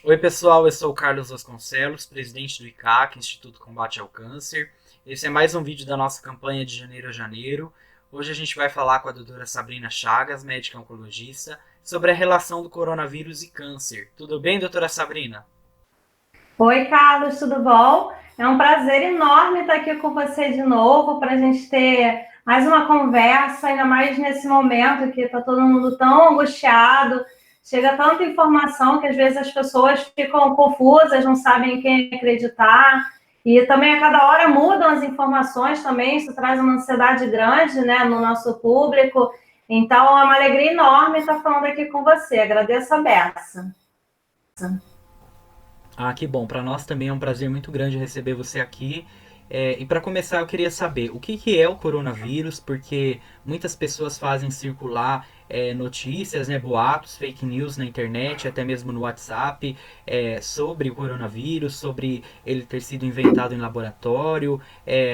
Oi, pessoal, eu sou o Carlos Vasconcelos, presidente do ICAC, Instituto Combate ao Câncer. Esse é mais um vídeo da nossa campanha de janeiro a janeiro. Hoje a gente vai falar com a doutora Sabrina Chagas, médica oncologista, sobre a relação do coronavírus e câncer. Tudo bem, doutora Sabrina? Oi, Carlos, tudo bom? É um prazer enorme estar aqui com você de novo para a gente ter mais uma conversa, ainda mais nesse momento que está todo mundo tão angustiado, chega tanta informação que às vezes as pessoas ficam confusas, não sabem em quem acreditar, e também a cada hora mudam as informações também, isso traz uma ansiedade grande, né, no nosso público. Então é uma alegria enorme estar falando aqui com você, agradeço a beça. Ah, que bom. Para nós também é um prazer muito grande receber você aqui. E para começar, eu queria saber o que é o coronavírus, porque muitas pessoas fazem circular notícias, né, boatos, fake news na internet, até mesmo no WhatsApp, sobre o coronavírus, sobre ele ter sido inventado em laboratório,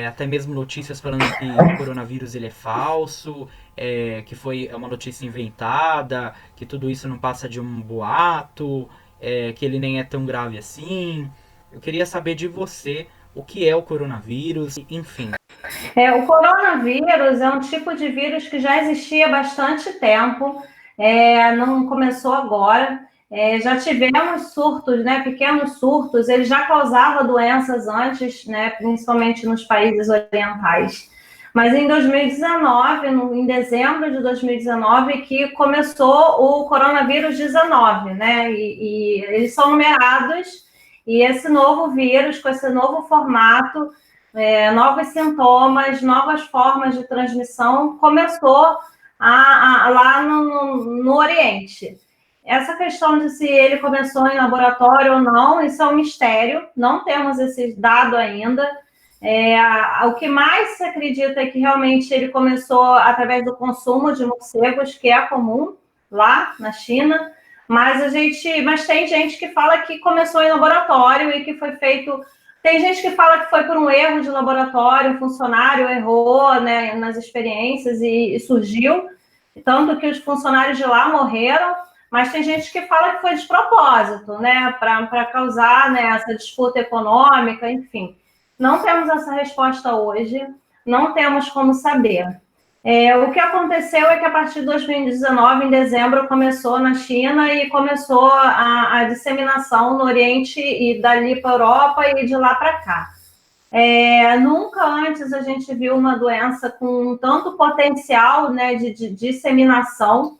até mesmo notícias falando que o coronavírus ele é falso, que é uma notícia inventada, que tudo isso não passa de um boato, que ele nem é tão grave assim. Eu queria saber de você o que é o coronavírus, enfim. O coronavírus é um tipo de vírus que já existia há bastante tempo, não começou agora. Já tivemos surtos, né, pequenos surtos, ele já causava doenças antes, né, principalmente nos países orientais. Mas em 2019, em dezembro de 2019, que começou o coronavírus 19, né? E eles são numerados, e esse novo vírus, com esse novo formato, novos sintomas, novas formas de transmissão, começou lá no Oriente. Essa questão de se ele começou em laboratório ou não, isso é um mistério, não temos esse dado ainda. O que mais se acredita é que realmente ele começou através do consumo de morcegos, que é comum lá na China, mas tem gente que fala que começou em laboratório e que foi feito. Tem gente que fala que foi por um erro de laboratório, um funcionário errou, né, nas experiências e surgiu, tanto que os funcionários de lá morreram, mas tem gente que fala que foi de propósito, né, para causar, né, essa disputa econômica, enfim. Não temos essa resposta hoje, não temos como saber. O que aconteceu é que a partir de 2019, em dezembro, começou na China e começou a disseminação no Oriente e dali para a Europa e de lá para cá. Nunca antes a gente viu uma doença com tanto potencial, né, de disseminação.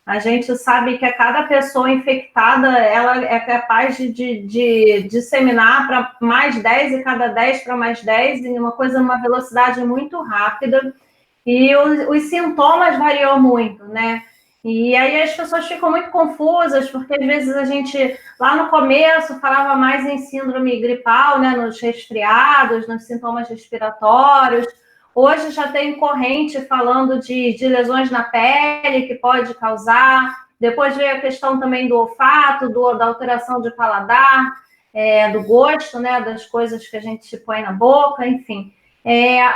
A gente sabe que a cada pessoa infectada, ela é capaz de disseminar para mais 10 e cada 10 para mais 10, em uma velocidade muito rápida. E os sintomas variam muito, né? E aí as pessoas ficam muito confusas, porque às vezes a gente, lá no começo, falava mais em síndrome gripal, né? Nos resfriados, nos sintomas respiratórios. Hoje já tem corrente falando de lesões na pele que pode causar. Depois veio a questão também do olfato, da alteração de paladar, do gosto, né? Das coisas que a gente põe na boca, enfim.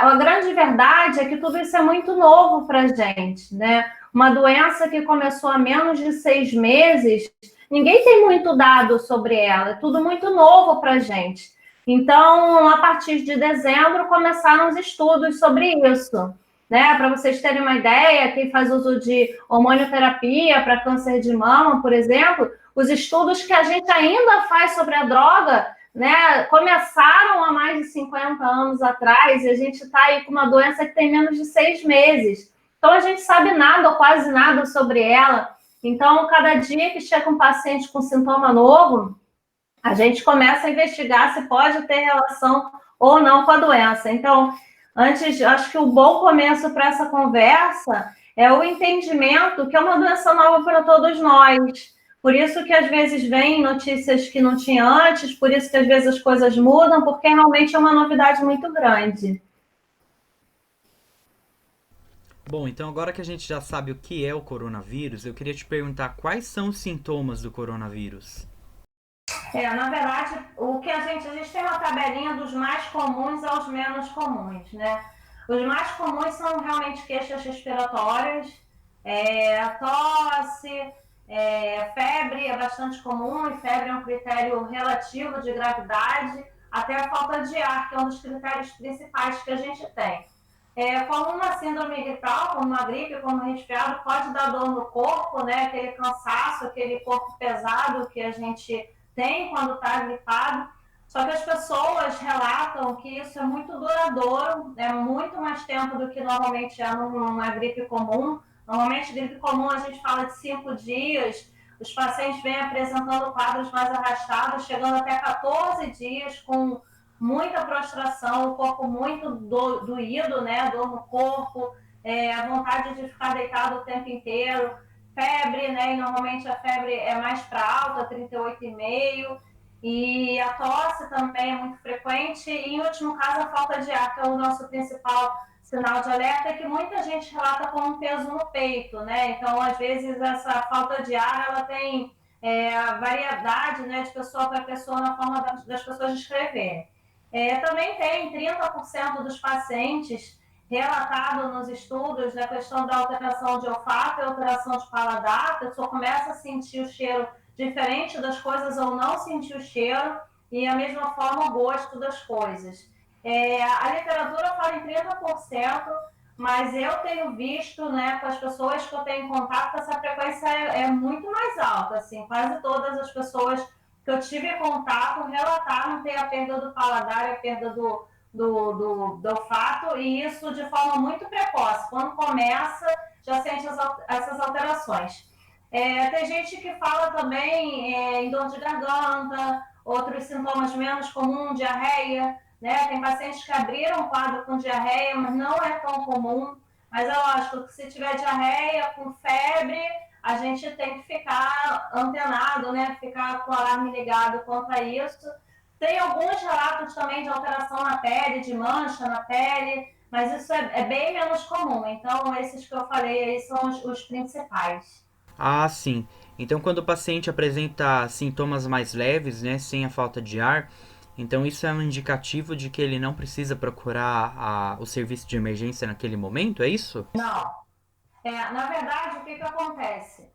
A grande verdade é que tudo isso é muito novo para a gente, né? Uma doença que começou há menos de 6 meses, ninguém tem muito dado sobre ela, é tudo muito novo para a gente. Então, a partir de dezembro, começaram os estudos sobre isso, né? Para vocês terem uma ideia, quem faz uso de hormonioterapia para câncer de mama, por exemplo, os estudos que a gente ainda faz sobre a droga, né, começaram há mais de 50 anos atrás e a gente está aí com uma doença que tem menos de 6 meses. Então, a gente sabe nada ou quase nada sobre ela. Então, cada dia que chega um paciente com sintoma novo, a gente começa a investigar se pode ter relação ou não com a doença. Então, acho que o bom começo para essa conversa é o entendimento que é uma doença nova para todos nós. Por isso que às vezes vem notícias que não tinha antes, por isso que às vezes as coisas mudam, porque realmente é uma novidade muito grande. Bom, então agora que a gente já sabe o que é o coronavírus, eu queria te perguntar quais são os sintomas do coronavírus. Na verdade, a gente tem uma tabelinha dos mais comuns aos menos comuns, né? Os mais comuns são realmente queixas respiratórias, tosse, Febre é bastante comum, e febre é um critério relativo de gravidade, até a falta de ar, que é um dos critérios principais que a gente tem. Como uma síndrome gripal, como uma gripe, como um resfriado, pode dar dor no corpo, né? Aquele cansaço, aquele corpo pesado que a gente tem quando está gripado. Só que as pessoas relatam que isso é muito duradouro, é muito mais tempo do que normalmente é numa gripe comum. Normalmente, gripe comum, a gente fala de 5 dias, os pacientes vêm apresentando quadros mais arrastados, chegando até 14 dias, com muita prostração, o corpo muito doído, né? Dor no corpo, a vontade de ficar deitado o tempo inteiro, febre, né? E normalmente a febre é mais para alta, 38,5. E a tosse também é muito frequente. E, em último caso, a falta de ar, que é o nosso principal sinal de alerta, é que muita gente relata com um peso no peito, né? Então, às vezes, essa falta de ar, ela tem variedade, né, de pessoa para pessoa na forma das pessoas descreverem. Também tem 30% dos pacientes relatado nos estudos da questão da alteração de olfato e alteração de paladar. A pessoa começa a sentir o cheiro diferente das coisas ou não sentir o cheiro, e a mesma forma o gosto das coisas. A literatura fala em 30%, mas eu tenho visto, né, com as pessoas que eu tenho em contato, que essa frequência é muito mais alta. Assim, quase todas as pessoas que eu tive contato relataram ter a perda do paladar e a perda do olfato, e isso de forma muito precoce. Quando começa, já sente essas alterações. Tem gente que fala também em dor de garganta, outros sintomas menos comuns, diarreia, né? Tem pacientes que abriram o quadro com diarreia, mas não é tão comum. Mas é lógico que se tiver diarreia com febre, a gente tem que ficar antenado, né? Ficar com o alarme ligado quanto a isso. Tem alguns relatos também de alteração na pele, de mancha na pele, mas isso é bem menos comum. Então, esses que eu falei aí são os principais. Ah, sim. Então, quando o paciente apresenta sintomas mais leves, né, sem a falta de ar, então isso é um indicativo de que ele não precisa procurar o serviço de emergência naquele momento, é isso? Não. Na verdade, o que acontece?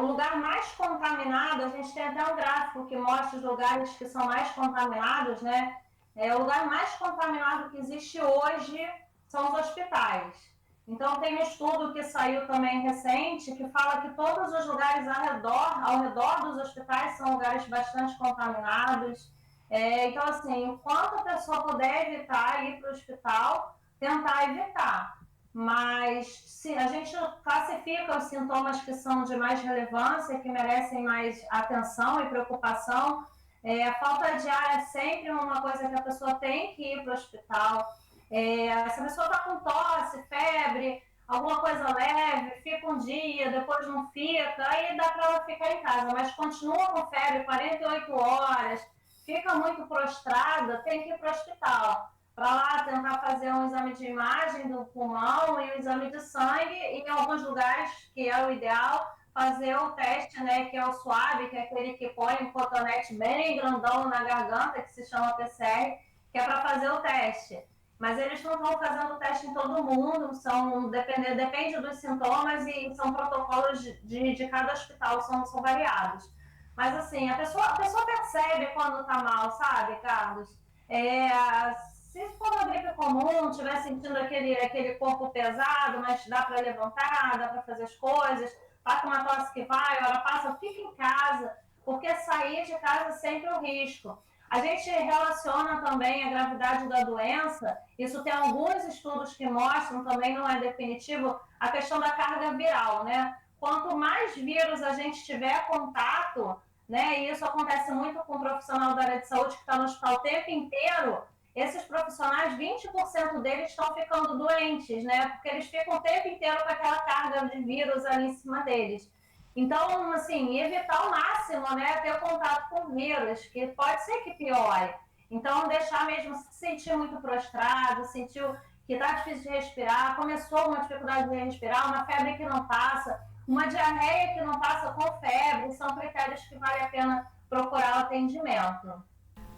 O lugar mais contaminado, a gente tem até um gráfico que mostra os lugares que são mais contaminados, né? O lugar mais contaminado que existe hoje são os hospitais. Então, tem um estudo que saiu também recente que fala que todos os lugares ao redor dos hospitais são lugares bastante contaminados. Então, assim, o quanto a pessoa puder evitar ir para o hospital, tentar evitar. Mas se a gente classifica os sintomas que são de mais relevância, que merecem mais atenção e preocupação, a falta de ar é sempre uma coisa que a pessoa tem que ir para o hospital. Se a pessoa está com tosse, febre, alguma coisa leve, fica um dia, depois não fica, aí dá para ela ficar em casa. Mas continua com febre 48 horas, fica muito prostrada, tem que ir para o hospital para lá tentar fazer um exame de imagem do pulmão e um exame de sangue, e em alguns lugares, que é o ideal, fazer o teste, né, que é o suave, que é aquele que põe um cotonete bem grandão na garganta, que se chama PCR, que é para fazer o teste. Mas eles não estão fazendo o teste em todo mundo, depende dos sintomas, e são protocolos de cada hospital, são variados. Mas assim, a pessoa percebe quando está mal, sabe, Carlos? É, Se for uma gripe comum, estiver sentindo aquele corpo pesado, mas dá para levantar, dá para fazer as coisas, tá com uma tosse que vai, hora passa, fica em casa, porque sair de casa é sempre um risco. A gente relaciona também a gravidade da doença, isso tem alguns estudos que mostram, também não é definitivo, a questão da carga viral, né? Quanto mais vírus a gente tiver contato, né, e isso acontece muito com o profissional da área de saúde que está no hospital o tempo inteiro, esses profissionais, 20% deles estão ficando doentes, né? Porque eles ficam o tempo inteiro com aquela carga de vírus ali em cima deles. Então, assim, evitar ao máximo, né, ter contato com vírus, que pode ser que piore. Então, deixar mesmo se sentir muito prostrado, sentiu que está difícil de respirar, começou uma dificuldade de respirar, uma febre que não passa, uma diarreia que não passa com febre, são critérios que vale a pena procurar o atendimento.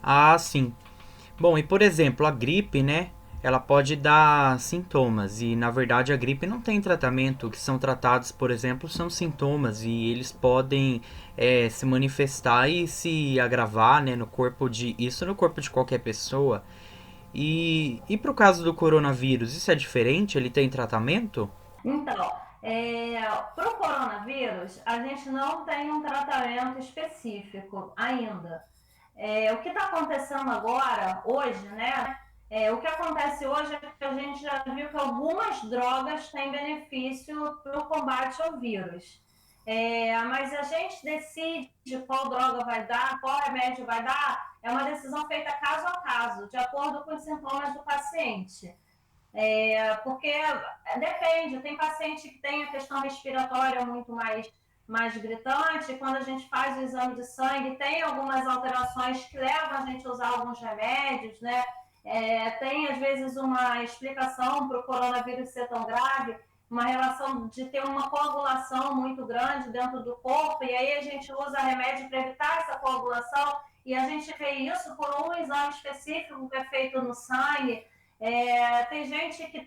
Ah, sim. Bom, e por exemplo, a gripe, né? ela pode dar sintomas e na verdade a gripe não tem tratamento. O que são tratados, por exemplo, são sintomas e eles podem se manifestar e se agravar, né, no corpo de isso no corpo de qualquer pessoa. E para o caso do coronavírus, isso é diferente? Ele tem tratamento? Então, para o coronavírus, a gente não tem um tratamento específico ainda. O que está acontecendo agora, hoje, né? O que acontece hoje é que a gente já viu que algumas drogas têm benefício para o combate ao vírus. Mas a gente decide qual droga vai dar, qual remédio vai dar, é uma decisão feita caso a caso, de acordo com os sintomas do paciente. Porque depende, tem paciente que tem a questão respiratória muito mais gritante, quando a gente faz o exame de sangue, tem algumas alterações que levam a gente a usar alguns remédios, né? Tem, às vezes, uma explicação para o coronavírus ser tão grave, uma relação de ter uma coagulação muito grande dentro do corpo, e aí a gente usa remédio para evitar essa coagulação, e a gente vê isso por um exame específico que é feito no sangue. Tem gente que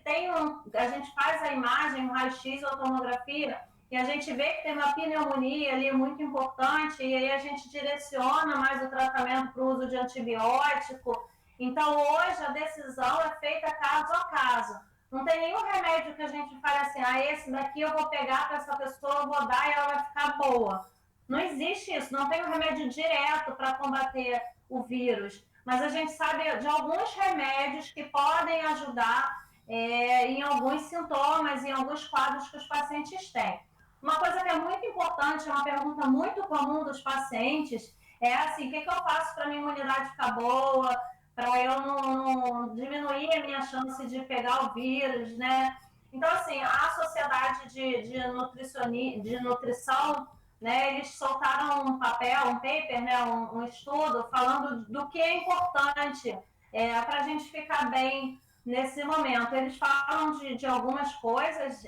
a gente faz a imagem, um raio-x ou tomografia, e a gente vê que tem uma pneumonia ali muito importante, e aí a gente direciona mais o tratamento para o uso de antibiótico. Então, hoje, a decisão é feita caso a caso. Não tem nenhum remédio que a gente fale assim, esse daqui eu vou pegar para essa pessoa, eu vou dar e ela vai ficar boa. Não existe isso, não tem um remédio direto para combater o vírus. Mas a gente sabe de alguns remédios que podem ajudar em alguns sintomas, em alguns quadros que os pacientes têm. Uma coisa que é muito importante, é uma pergunta muito comum dos pacientes, é assim, o que eu faço para a minha imunidade ficar boa, para eu não diminuir a minha chance de pegar o vírus, né? Então, assim, a Sociedade de Nutrição, né, eles soltaram um papel, um paper, né, um estudo falando do que é importante para a gente ficar bem nesse momento. Eles falam de algumas coisas,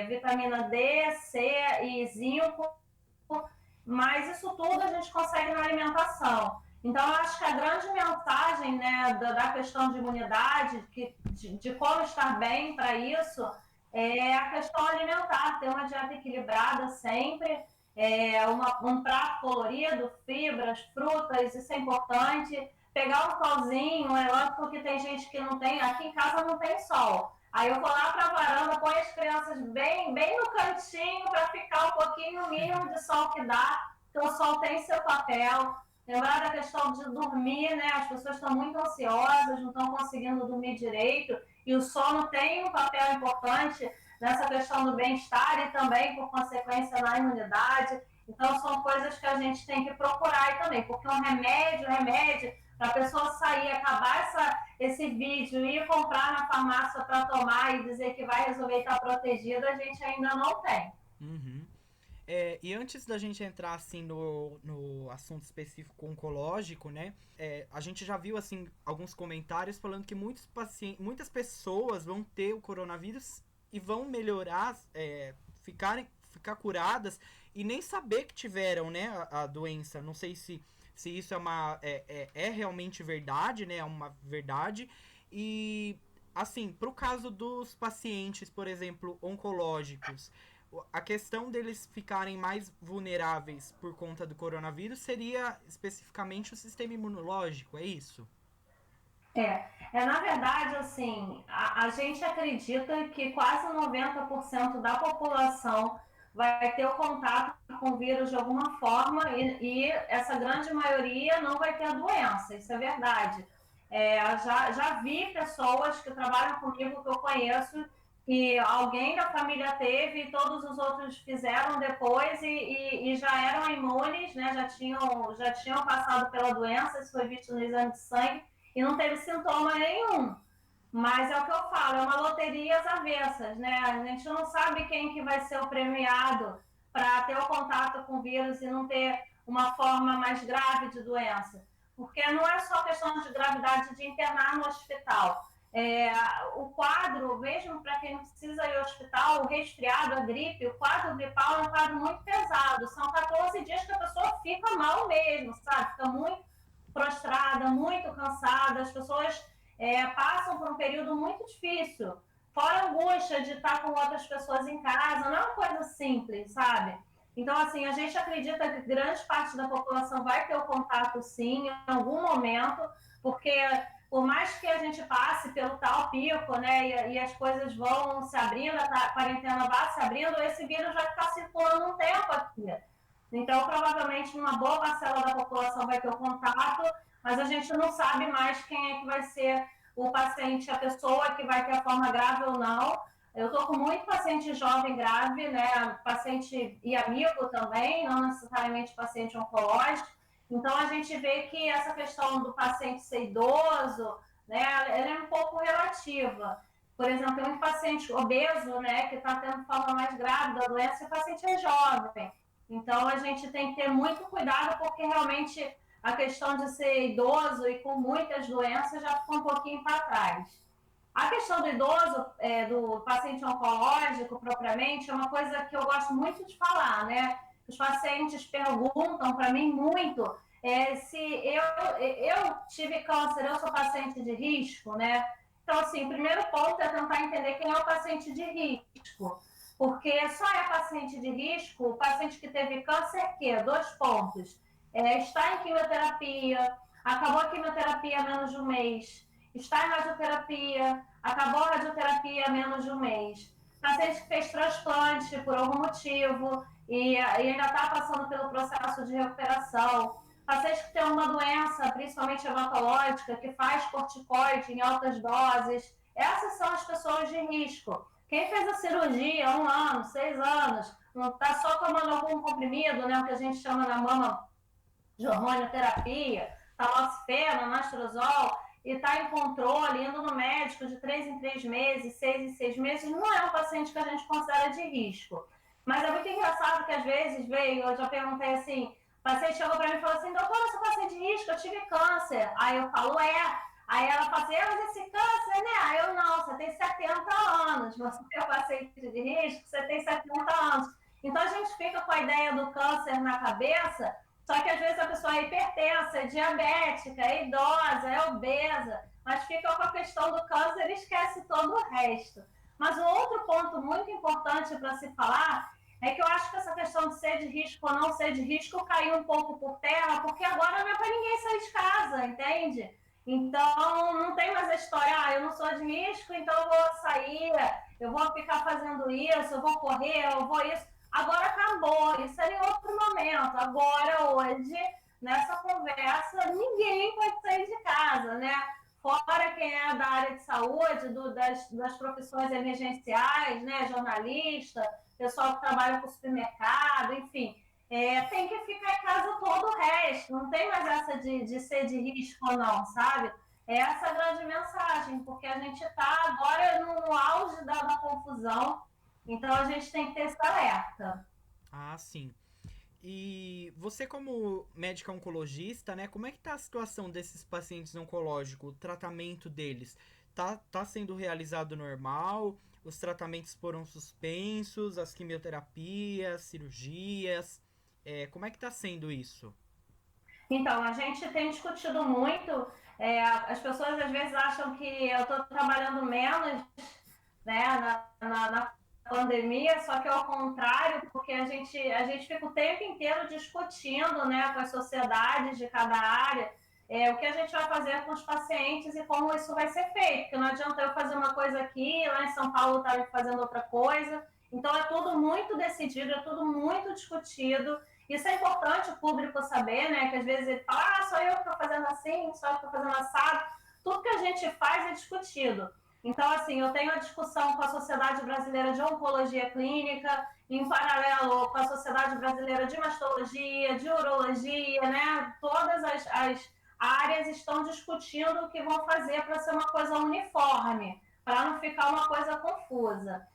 vitamina D, C e zinco, mas isso tudo a gente consegue na alimentação. Então, eu acho que a grande mensagem, né, da questão de imunidade, de como estar bem para isso, é a questão alimentar, ter uma dieta equilibrada sempre, um prato colorido, fibras, frutas, isso é importante. Pegar um solzinho, é lógico que tem gente que não tem, aqui em casa não tem sol. Aí eu vou lá para a varanda, põe as crianças bem no cantinho para ficar um pouquinho no mínimo de sol que dá, então o sol tem seu papel. Lembrar da questão de dormir, né? As pessoas estão muito ansiosas, não estão conseguindo dormir direito, e o sono tem um papel importante nessa questão do bem-estar e também, por consequência, na imunidade. Então, são coisas que a gente tem que procurar também, porque um remédio, para a pessoa sair, acabar esse vídeo e ir comprar na farmácia para tomar e dizer que vai resolver estar protegida, a gente ainda não tem. Uhum. E antes da gente entrar assim no assunto específico oncológico, né? A gente já viu assim alguns comentários falando que muitas pessoas vão ter o coronavírus e vão melhorar, ficar curadas e nem saber que tiveram, né, a doença. Não sei se isso é realmente verdade, né? É uma verdade. E assim, pro caso dos pacientes, por exemplo, oncológicos, a questão deles ficarem mais vulneráveis por conta do coronavírus seria especificamente o sistema imunológico, é isso? Na verdade, assim, a gente acredita que quase 90% da população vai ter o contato com o vírus de alguma forma e essa grande maioria não vai ter a doença, isso é verdade. Já vi pessoas que trabalham comigo, que eu conheço, que alguém da família teve e todos os outros fizeram depois e já eram imunes, né? Já tinham passado pela doença, isso foi visto no exame de sangue, e não teve sintoma nenhum. Mas é o que eu falo, é uma loteria às avessas, né? A gente não sabe quem que vai ser o premiado para ter o contato com o vírus e não ter uma forma mais grave de doença. Porque não é só questão de gravidade de internar no hospital. O quadro, mesmo para quem não precisa ir ao hospital, o resfriado, a gripe, o quadro gripal é um quadro muito pesado. São 14 dias que a pessoa fica mal mesmo, sabe? Fica muito prostrada, muito cansada. As pessoas passam por um período muito difícil. Fora a angústia de estar com outras pessoas em casa, não é uma coisa simples, sabe? Então, assim, a gente acredita que grande parte da população vai ter o contato, sim, em algum momento, porque por mais que a gente passe pelo tal pico, né, e as coisas vão se abrindo, a quarentena vai se abrindo, esse vírus vai ficar circulando um tempo aqui. Então, provavelmente, uma boa parcela da população vai ter o contato, mas a gente não sabe mais quem é que vai ser o paciente, a pessoa que vai ter a forma grave ou não. Eu estou com muito paciente jovem grave, né? Paciente e amigo também, não necessariamente paciente oncológico. Então, a gente vê que essa questão do paciente ser idoso, né, ela é um pouco relativa. Por exemplo, tem um paciente obeso, né, que está tendo forma mais grave da doença, e o paciente é jovem. Então, a gente tem que ter muito cuidado, porque realmente a questão de ser idoso e com muitas doenças já ficou um pouquinho para trás. A questão do idoso, do paciente oncológico, propriamente, é uma coisa que eu gosto muito de falar, né? Os pacientes perguntam para mim muito se eu tive câncer, eu sou paciente de risco, né? Então, assim, o primeiro ponto é tentar entender quem é o paciente de risco. Porque só é paciente de risco o paciente que teve câncer, que? Dois pontos. Está em quimioterapia, acabou a quimioterapia há menos de um mês, está em radioterapia, acabou a radioterapia há menos de um mês. Paciente que fez transplante por algum motivo e ainda está passando pelo processo de recuperação. Paciente que tem uma doença, principalmente hematológica, que faz corticoide em altas doses. Essas são as pessoas de risco. Quem fez a cirurgia há 1 ano, 6 anos, não está só tomando algum comprimido, né, o que a gente chama na mama de hormonioterapia, tamoxifeno, anastrozol, e está em controle, indo no médico de 3 em 3 meses, 6 em 6 meses, não é um paciente que a gente considera de risco. Mas é muito engraçado que às vezes veio, eu já perguntei assim, o paciente chegou para mim e falou assim, doutora, eu sou paciente de risco, eu tive câncer. Aí eu falo, Aí ela fala assim, mas esse câncer, né? Aí eu, não, você tem 70 anos, você é paciente de risco, você tem 70 anos. Então a gente fica com a ideia do câncer na cabeça, só que às vezes a pessoa é hipertensa, é diabética, é idosa, é obesa, mas fica com a questão do câncer e esquece todo o resto. Mas um outro ponto muito importante para se falar é que eu acho que essa questão de ser de risco ou não ser de risco caiu um pouco por terra, porque agora não é para ninguém sair de casa, entende? Então, não tem mais a história, eu não sou de risco, então eu vou sair, eu vou ficar fazendo isso, eu vou correr, eu vou isso. Agora acabou, isso era em outro momento. Agora, hoje, nessa conversa, ninguém pode sair de casa, né? Fora quem é da área de saúde, das profissões emergenciais, né? Jornalista, pessoal que trabalha com supermercado, enfim. Tem que ficar em casa todo o resto. Não tem mais essa de ser de risco ou não, sabe? É essa a grande mensagem, porque a gente está agora no auge da confusão, então a gente tem que ter esse alerta. Ah, sim. E você como médica oncologista, né, como é que tá a situação desses pacientes oncológicos, o tratamento deles? Tá sendo realizado normal? Os tratamentos foram suspensos, as quimioterapias, cirurgias? Como é que tá sendo isso? Então, a gente tem discutido muito, as pessoas às vezes acham que eu estou trabalhando menos, né, na pandemia, só que é ao contrário, porque a gente fica o tempo inteiro discutindo, né, com as sociedades de cada área, o que a gente vai fazer com os pacientes e como isso vai ser feito, porque não adianta eu fazer uma coisa aqui, lá em São Paulo estar fazendo outra coisa, então é tudo muito decidido, é tudo muito discutido. Isso é importante o público saber, né, que às vezes ele fala, só eu que estou fazendo assim, só eu que estou fazendo assado, tudo que a gente faz é discutido. Então, assim, eu tenho a discussão com a Sociedade Brasileira de Oncologia Clínica, em paralelo com a Sociedade Brasileira de Mastologia, de Urologia, né? Todas as áreas estão discutindo o que vão fazer para ser uma coisa uniforme, para não ficar uma coisa confusa.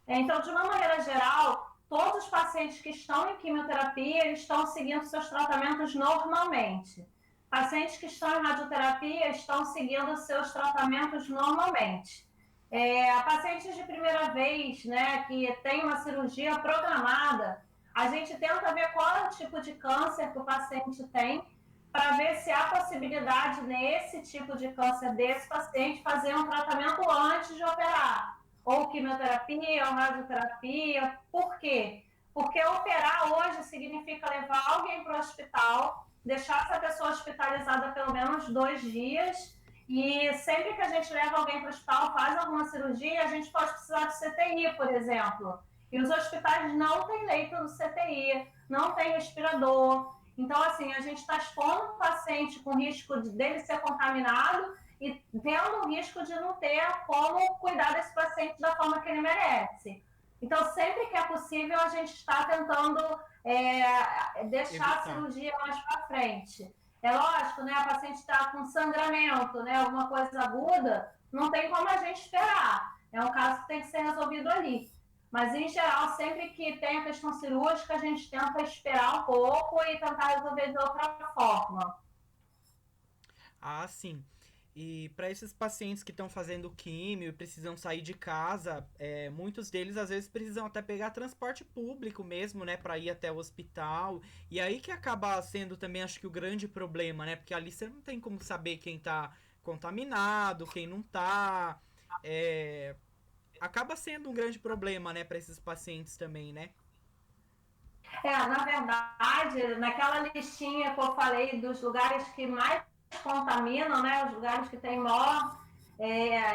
Então, de uma maneira geral, todos os pacientes que estão em quimioterapia eles estão seguindo seus tratamentos normalmente. Pacientes que estão em radioterapia estão seguindo seus tratamentos normalmente. Pacientes de primeira vez, né, que tem uma cirurgia programada, a gente tenta ver qual é o tipo de câncer que o paciente tem, para ver se há possibilidade nesse tipo de câncer desse paciente fazer um tratamento antes de operar, ou quimioterapia, ou radioterapia. Por quê? Porque operar hoje significa levar alguém para o hospital, deixar essa pessoa hospitalizada pelo menos 2 dias, e sempre que a gente leva alguém para o hospital, faz alguma cirurgia, a gente pode precisar de CTI, por exemplo. E os hospitais não têm leito do CTI, não tem respirador. Então, assim, a gente está expondo o paciente com risco dele ser contaminado e tendo o risco de não ter como cuidar desse paciente da forma que ele merece. Então, sempre que é possível, a gente está tentando deixar a Evitar. cirurgia mais para frente. É lógico, né? A paciente está com sangramento, né? Alguma coisa aguda, não tem como a gente esperar. É um caso que tem que ser resolvido ali. Mas, em geral, sempre que tem a questão cirúrgica, a gente tenta esperar um pouco e tentar resolver de outra forma. Ah, sim. E para esses pacientes que estão fazendo químio e precisam sair de casa, muitos deles às vezes precisam até pegar transporte público mesmo, né, para ir até o hospital. E aí que acaba sendo também, acho que o grande problema, né, porque ali você não tem como saber quem tá contaminado, quem não tá. É, acaba sendo um grande problema, né, para esses pacientes também, né? Na verdade, naquela listinha que eu falei dos lugares que mais contaminam, né, os lugares que têm maior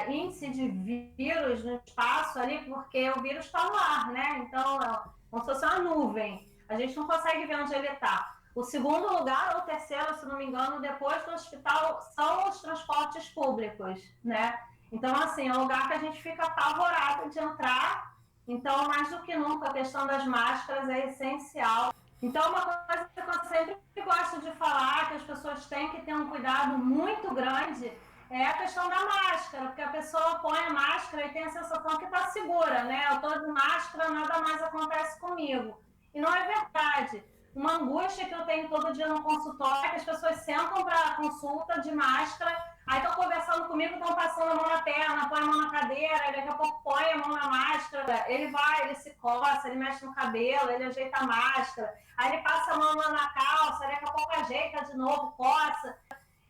índice de vírus no espaço ali, porque o vírus está no ar, né? Então, é como se fosse uma nuvem. A gente não consegue ver onde ele está. O segundo lugar, ou o terceiro, se não me engano, depois do hospital, são os transportes públicos, né? Então, assim, é um lugar que a gente fica apavorado de entrar. Então, mais do que nunca, a questão das máscaras é essencial. Então, uma coisa que eu sempre gosto de falar, que as pessoas têm que ter um cuidado muito grande, é a questão da máscara, porque a pessoa põe a máscara e tem a sensação que está segura, né? Eu estou de máscara, nada mais acontece comigo. E não é verdade. Uma angústia que eu tenho todo dia no consultório é que as pessoas sentam para a consulta de máscara, aí estão conversando comigo, estão passando a mão na perna, põe a mão na cadeira, aí daqui a pouco põe a mão na máscara, ele vai, ele se coça, ele mexe no cabelo, ele ajeita a máscara, aí ele passa a mão na calça, daqui a pouco ajeita de novo, coça.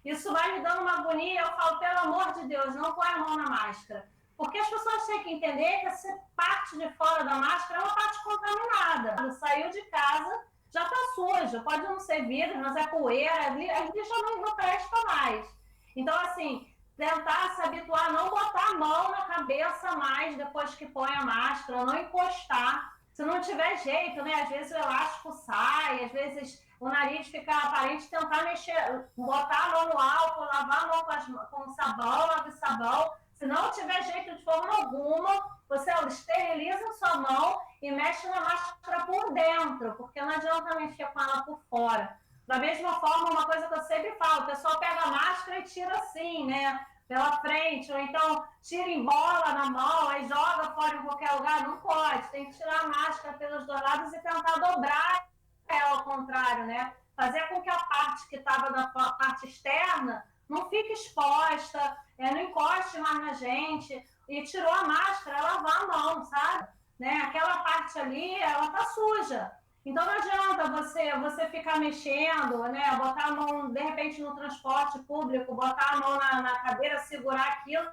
Isso vai me dando uma agonia, eu falo, pelo amor de Deus, não põe a mão na máscara. Porque as pessoas têm que entender que essa parte de fora da máscara é uma parte contaminada. Saiu de casa, já está suja, pode não ser vidro, mas é poeira, ali já não presta mais. Então, assim, tentar se habituar a não botar a mão na cabeça mais depois que põe a máscara, não encostar. Se não tiver jeito, né? Às vezes o elástico sai, às vezes o nariz fica aparente, tentar mexer, botar a mão no álcool, lavar a mão com sabão, água e sabão. Se não tiver jeito de forma alguma, você esteriliza a sua mão e mexe na máscara por dentro, porque não adianta mexer com ela por fora. Da mesma forma, uma coisa que eu sempre falo, o pessoal pega a máscara e tira assim, né? Pela frente, ou então tira em bola na mão, aí joga fora em qualquer lugar. Não pode, tem que tirar a máscara pelos dois lados e tentar dobrar ela ao contrário, né? Fazer com que a parte que estava na parte externa não fique exposta, não encoste mais na gente. E tirou a máscara, lavar a mão, sabe? Né? Aquela parte ali, ela tá suja. Então não adianta você ficar mexendo, né? Botar a mão, de repente, no transporte público, botar a mão na cadeira, segurar aquilo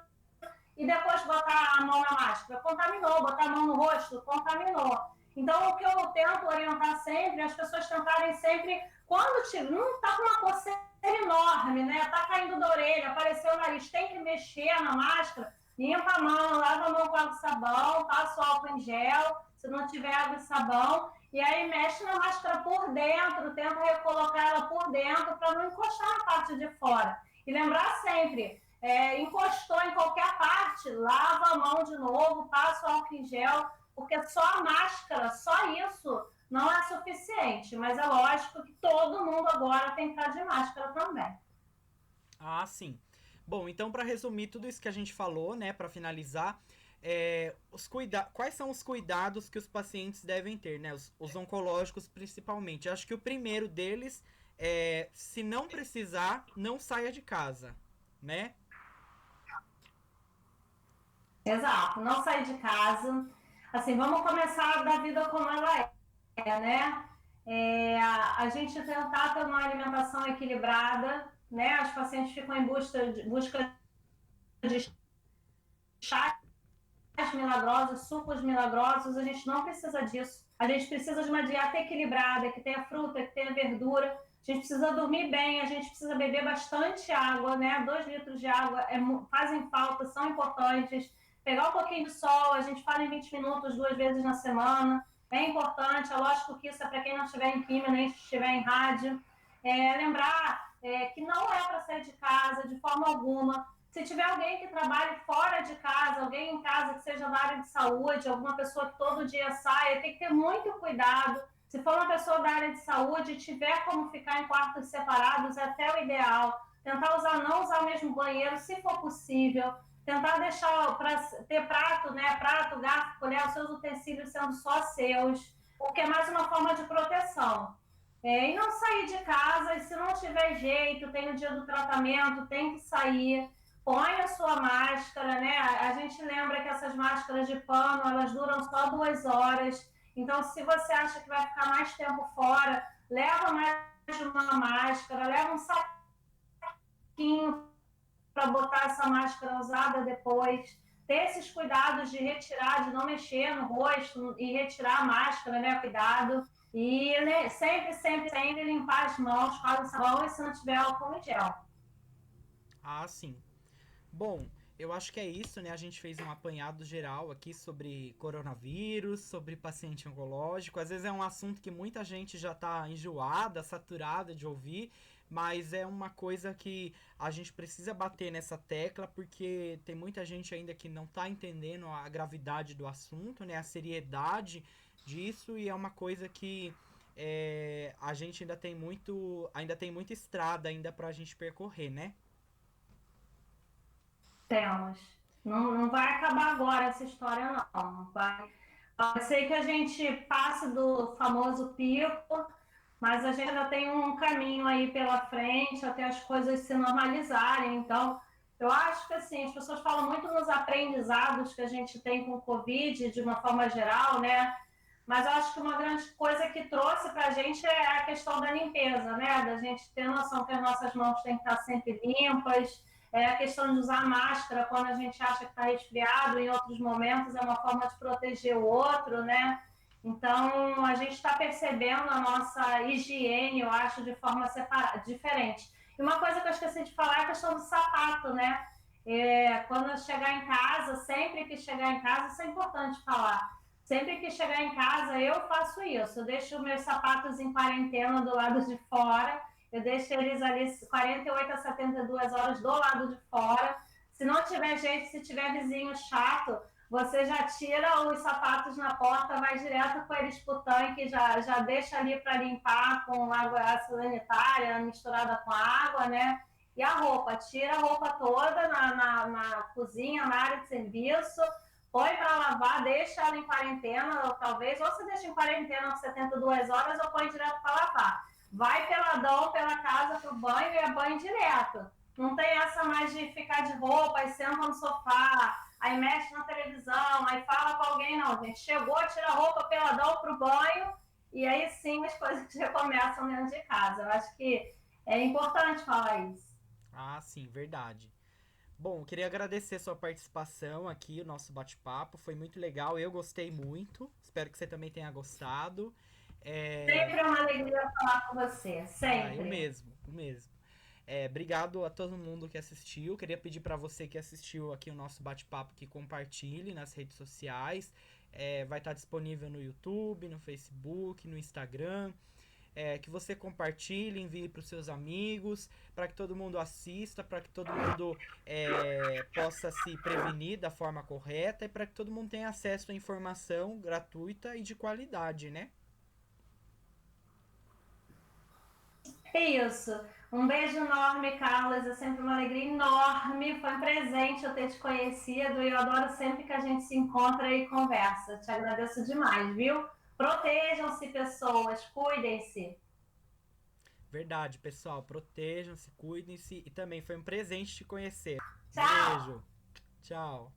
e depois botar a mão na máscara. Contaminou, botar a mão no rosto, contaminou. Então, o que eu tento orientar sempre, as pessoas tentarem sempre, quando não está com uma coceira enorme, né? Está caindo da orelha, apareceu o nariz, tem que mexer na máscara, limpa a mão, lava a mão com água e sabão, passa o álcool em gel, se não tiver água e sabão, e aí mexe na máscara por dentro, tenta recolocar ela por dentro para não encostar na parte de fora. E lembrar sempre, encostou em qualquer parte, lava a mão de novo, passa o álcool em gel, porque só a máscara, só isso, não é suficiente. Mas é lógico que todo mundo agora tem que estar de máscara também. Ah, sim. Bom, então para resumir tudo isso que a gente falou, né, para finalizar, quais são os cuidados que os pacientes devem ter, né, os oncológicos principalmente. Eu acho que o primeiro deles é, se não precisar, não saia de casa, né? Exato, não sair de casa. Assim, vamos começar da vida como ela né? A gente tentar ter uma alimentação equilibrada, né? As pacientes ficam em busca de chás milagrosos, sucos milagrosos, a gente não precisa disso. A gente precisa de uma dieta equilibrada, que tenha fruta, que tenha verdura. A gente precisa dormir bem, a gente precisa beber bastante água, né? 2 litros de água fazem falta, são importantes. Pegar um pouquinho de sol, a gente fala em 20 minutos, 2 vezes na semana. É importante, é lógico que isso é para quem não estiver em química, nem estiver em rádio. Lembrar que não é para sair de casa de forma alguma. Se tiver alguém que trabalhe fora de casa, alguém em casa que seja da área de saúde, alguma pessoa que todo dia saia, tem que ter muito cuidado. Se for uma pessoa da área de saúde e tiver como ficar em quartos separados, é até o ideal. Tentar não usar o mesmo banheiro, se for possível. Tentar deixar para ter prato, né? Prato, garfo, colher, os seus utensílios sendo só seus, o que é mais uma forma de proteção. E não sair de casa, e se não tiver jeito, tem o dia do tratamento, tem que sair. Põe a sua máscara, né? A gente lembra que essas máscaras de pano, elas duram só 2 horas. Então, se você acha que vai ficar mais tempo fora, leva mais de uma máscara, leva um saquinho para botar essa máscara usada depois. Ter esses cuidados de retirar, de não mexer no rosto e retirar a máscara, né? Cuidado. E né, sempre, sempre, sempre limpar as mãos com água e sabão e se não tiver álcool em gel. Ah, sim. Bom, eu acho que é isso, né? A gente fez um apanhado geral aqui sobre coronavírus, sobre paciente oncológico. Às vezes é um assunto que muita gente já tá enjoada, saturada de ouvir, mas é uma coisa que a gente precisa bater nessa tecla porque tem muita gente ainda que não tá entendendo a gravidade do assunto, né? A seriedade disso e é uma coisa que a gente ainda tem muita estrada ainda pra gente percorrer, né? Temos. Não, não vai acabar agora essa história, não. Pode ser que a gente passe do famoso pico, mas a gente ainda tem um caminho aí pela frente até as coisas se normalizarem. Então, eu acho que assim, as pessoas falam muito nos aprendizados que a gente tem com o Covid, de uma forma geral, né? Mas eu acho que uma grande coisa que trouxe para a gente é a questão da limpeza, né? Da gente ter noção que as nossas mãos têm que estar sempre limpas, a questão de usar máscara quando a gente acha que está resfriado, em outros momentos é uma forma de proteger o outro, né? Então, a gente está percebendo a nossa higiene, eu acho, de forma diferente. E uma coisa que eu esqueci de falar é a questão do sapato, né? Quando eu chegar em casa, sempre que chegar em casa, isso é importante falar. Sempre que chegar em casa, eu faço isso. Eu deixo meus sapatos em quarentena do lado de fora. Eu deixo eles ali 48 a 72 horas do lado de fora. Se não tiver jeito, se tiver vizinho chato, você já tira os sapatos na porta, vai direto com eles para o tanque, já deixa ali para limpar com água sanitária misturada com água, né? E a roupa, tira a roupa toda na cozinha, na área de serviço, põe para lavar, deixa ela em quarentena, ou talvez, ou você deixa em quarentena por 72 horas ou põe direto para lavar. Vai peladão pela casa pro banho e é banho direto. Não tem essa mais de ficar de roupa e senta no sofá, aí mexe na televisão, aí fala com alguém, não, gente. Chegou, tira a roupa peladão pro banho e aí sim as coisas já começam dentro de casa. Eu acho que é importante falar isso. Ah, sim, verdade. Bom, eu queria agradecer sua participação aqui, o nosso bate-papo. Foi muito legal, eu gostei muito. Espero que você também tenha gostado. É... Sempre é uma alegria falar com você, Ah, eu sempre. mesmo, eu mesmo. Obrigado a todo mundo que assistiu. Queria pedir para você que assistiu aqui o nosso bate-papo que compartilhe nas redes sociais. Vai estar disponível no YouTube, no Facebook, no Instagram. Que você compartilhe, envie para os seus amigos, para que todo mundo assista, para que todo mundo possa se prevenir da forma correta e para que todo mundo tenha acesso à informação gratuita e de qualidade, né? É isso. Um beijo enorme, Carlos. É sempre uma alegria enorme. Foi um presente eu ter te conhecido e eu adoro sempre que a gente se encontra e conversa. Te agradeço demais, viu? Protejam-se, pessoas. Cuidem-se. Verdade, pessoal. Protejam-se, cuidem-se e também foi um presente te conhecer. Tchau! Beijo. Tchau.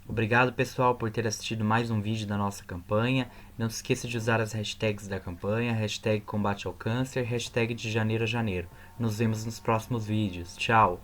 Obrigado, pessoal, por ter assistido mais um vídeo da nossa campanha. Não se esqueça de usar as hashtags da campanha, hashtag combate ao câncer, hashtag de janeiro a janeiro. Nos vemos nos próximos vídeos. Tchau!